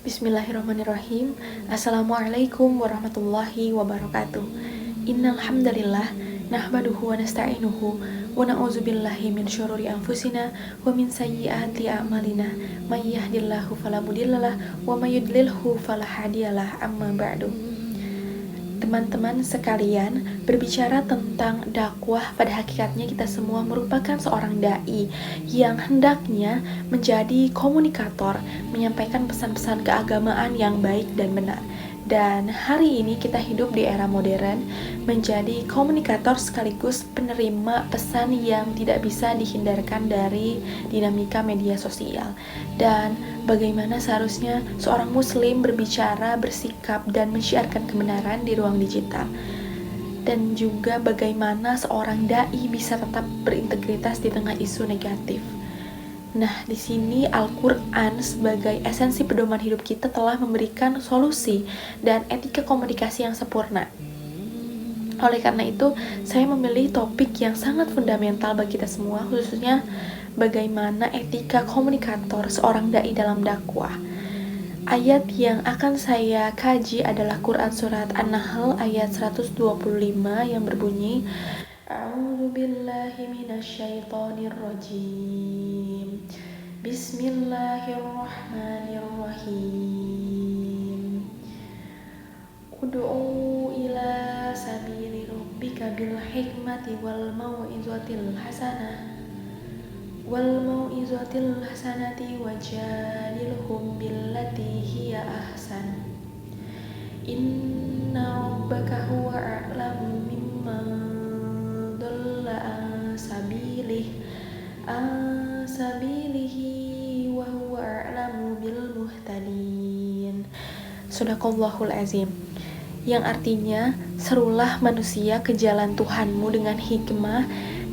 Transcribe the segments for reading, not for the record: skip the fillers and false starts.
Bismillahirrahmanirrahim. Assalamualaikum warahmatullahi wabarakatuh. Innal hamdalillah nahmaduhu wa nasta'inuhu wa na'udzubillahi min syururi anfusina wa min sayyiati a'malina. May yahdihillahu fala mudhillalah wa may yudlilhu fala hadiyalah. Amma ba'du. Teman-teman sekalian, berbicara tentang dakwah, pada hakikatnya kita semua merupakan seorang dai yang hendaknya menjadi komunikator, menyampaikan pesan-pesan keagamaan yang baik dan benar. Dan hari ini kita hidup di era modern, menjadi komunikator sekaligus penerima pesan yang tidak bisa dihindarkan dari dinamika media sosial. Dan bagaimana seharusnya seorang muslim berbicara, bersikap, dan menyiarkan kebenaran di ruang digital. Dan juga bagaimana seorang dai bisa tetap berintegritas di tengah isu negatif. Nah, di sini Al-Quran sebagai esensi pedoman hidup kita telah memberikan solusi dan etika komunikasi yang sempurna. Oleh karena itu, saya memilih topik yang sangat fundamental bagi kita semua, khususnya bagaimana etika komunikator seorang dai dalam dakwah. Ayat yang akan saya kaji adalah Quran Surat An-Nahl ayat 125 yang berbunyi, A'udzubillahi minasyaitonirrajim. Bismillahirrahmanirrahim. Ud'u ila sabili rabbika bil hikmati wal mau'izatil hasanati wajadilhum billati hiya ahsan. Inna rabbaka huwa a'lamu mimman dhalla an sabilihi wa huwa a'lamu bil muhtadin. Shadaqallahul azim. Yang artinya, serulah manusia ke jalan Tuhanmu dengan hikmah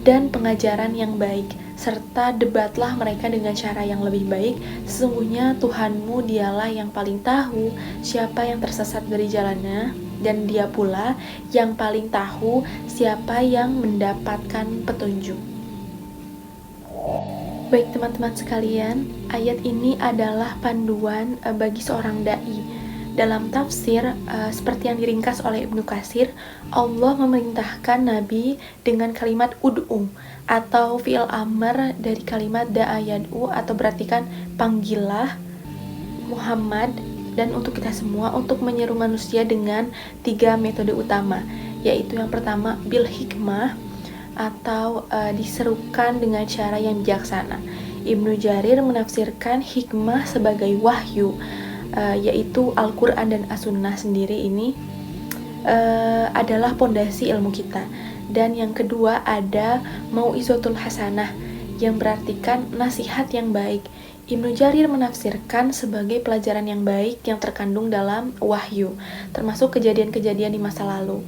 dan pengajaran yang baik, serta debatlah mereka dengan cara yang lebih baik. Sesungguhnya Tuhanmu dialah yang paling tahu siapa yang tersesat dari jalannya, dan dia pula yang paling tahu siapa yang mendapatkan petunjuk. Baik teman-teman sekalian, ayat ini adalah panduan bagi seorang dai. Dalam tafsir, seperti yang diringkas oleh Ibnu Katsir, Allah memerintahkan Nabi dengan kalimat ud'u atau fi'il amr dari kalimat da'a yad'u, atau berartikan panggillah Muhammad dan untuk kita semua untuk menyeru manusia dengan 3 metode utama, yaitu yang pertama bil hikmah atau diserukan dengan cara yang bijaksana. Ibnu Jarir menafsirkan hikmah sebagai wahyu, yaitu Al-Quran dan As-Sunnah sendiri ini adalah pondasi ilmu kita. Dan yang kedua ada mau'izatul hasanah yang berartikan nasihat yang baik. Ibnu Jarir menafsirkan sebagai pelajaran yang baik yang terkandung dalam wahyu, termasuk kejadian-kejadian di masa lalu.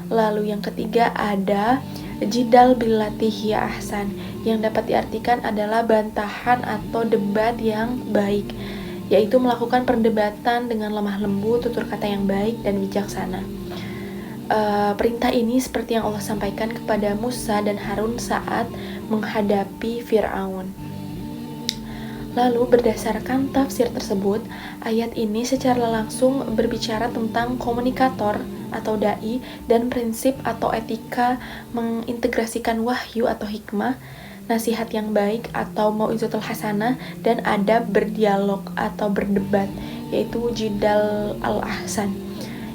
Lalu yang ketiga ada jidal billati hiya ahsan, yang dapat diartikan adalah bantahan atau debat yang baik, yaitu melakukan perdebatan dengan lemah lembut, tutur kata yang baik dan bijaksana. Perintah ini seperti yang Allah sampaikan kepada Musa dan Harun saat menghadapi Fir'aun. Lalu berdasarkan tafsir tersebut, ayat ini secara langsung berbicara tentang komunikator atau dai dan prinsip atau etika mengintegrasikan wahyu atau hikmah, nasihat yang baik atau mau'izatul hasanah, dan adab berdialog atau berdebat, yaitu jidal al-ahsan.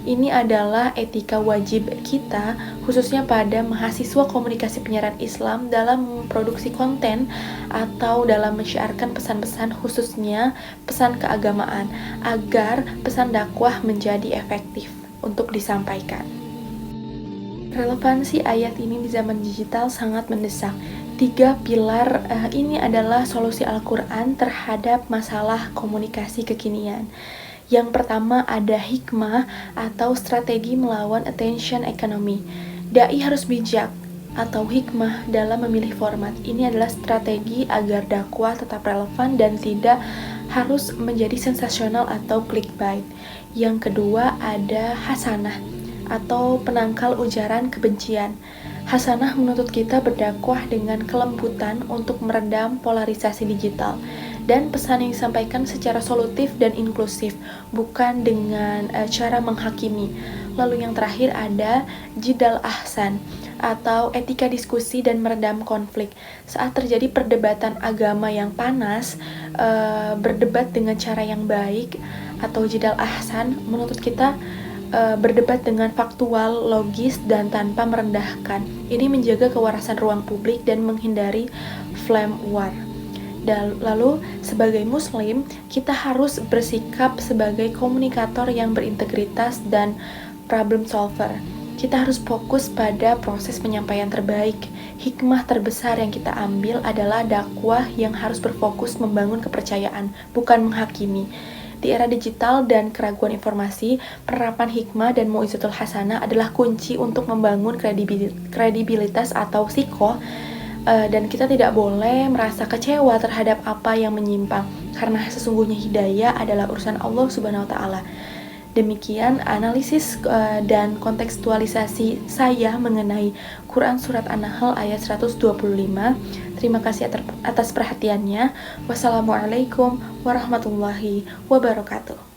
Ini adalah etika wajib kita, khususnya pada mahasiswa komunikasi penyiaran Islam dalam memproduksi konten atau dalam menyiarkan pesan-pesan, khususnya pesan keagamaan, agar pesan dakwah menjadi efektif untuk disampaikan. Relevansi ayat ini di zaman digital sangat mendesak. 3 pilar ini adalah solusi Al-Quran terhadap masalah komunikasi kekinian. Yang pertama ada hikmah atau strategi melawan attention economy. Dai harus bijak atau hikmah dalam memilih format. Ini adalah strategi agar dakwah tetap relevan dan tidak harus menjadi sensasional atau clickbait. Yang kedua ada hasanah atau penangkal ujaran kebencian. Hasanah menuntut kita berdakwah dengan kelembutan untuk meredam polarisasi digital. dan pesan yang disampaikan secara solutif dan inklusif, bukan dengan cara menghakimi. Lalu yang terakhir ada jidal ahsan atau etika diskusi dan meredam konflik. Saat terjadi perdebatan agama yang panas, berdebat dengan cara yang baik atau jidal ahsan menuntut kita berdebat dengan faktual, logis, dan tanpa merendahkan. Ini menjaga kewarasan ruang publik dan menghindari flame war. Dan lalu sebagai muslim, kita harus bersikap sebagai komunikator yang berintegritas dan problem solver. Kita harus fokus pada proses penyampaian terbaik. Hikmah terbesar yang kita ambil adalah dakwah yang harus berfokus membangun kepercayaan, bukan menghakimi. Di era digital dan keraguan informasi, penerapan hikmah dan mau'izatul hasanah adalah kunci untuk membangun kredibilitas atau sikoh, dan kita tidak boleh merasa kecewa terhadap apa yang menyimpang, karena sesungguhnya hidayah adalah urusan Allah Subhanahu wa Ta'ala. Demikian analisis dan kontekstualisasi saya mengenai Quran Surat An-Nahl ayat 125. Terima kasih atas perhatiannya. Wassalamualaikum warahmatullahi wabarakatuh.